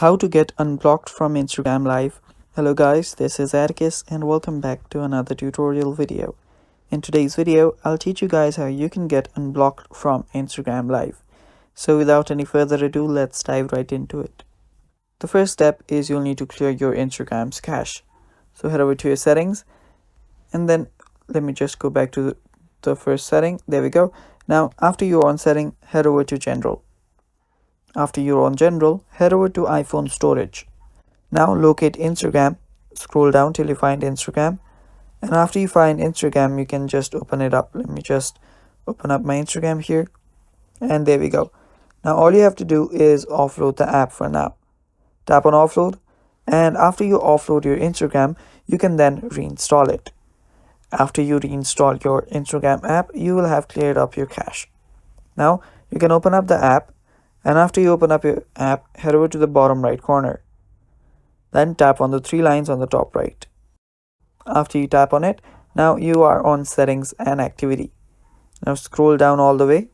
How to get unblocked from Instagram Live. Hello guys, this is Atticus and welcome back to another tutorial video. In today's video, I'll teach you guys how you can get unblocked from Instagram Live. So without any further ado, let's dive right into it. The first step is you'll need to clear your Instagram's cache. So head over to your settings and then let me just go back to the first setting. There we go. Now after you're on setting, head over to general. After you're on general, head over to iPhone storage. Now locate Instagram, scroll down till you find Instagram, and after you find Instagram you can just open it up. Let me just open up my Instagram here, and there we go. Now all you have to do is offload the app for now. Tap on offload, and after you offload your Instagram you can then reinstall it. After you reinstall your Instagram app, you will have cleared up your cache. Now you can open up the app, and after you open up your app, head over to the bottom right corner. Then tap on the three lines on the top right. After you tap on it, now you are on settings and activity. Now scroll down all the way,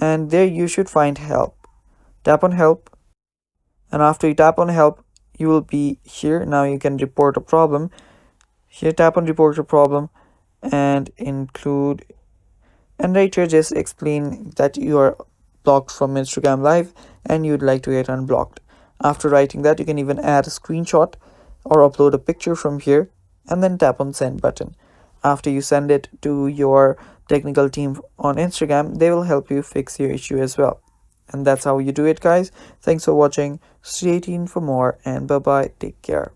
and there you should find help. Tap on help, and after you tap on help, you will be here. Now you can report a problem. Here tap on report a problem and include, and right here just explain that you are blocked from Instagram Live and you'd like to get unblocked. After writing that, you can even add a screenshot or upload a picture from here and then tap on send button. After you send it to your technical team on Instagram, they will help you fix your issue as well. And that's how you do it, guys. Thanks for watching. Stay tuned for more, and bye bye. Take care.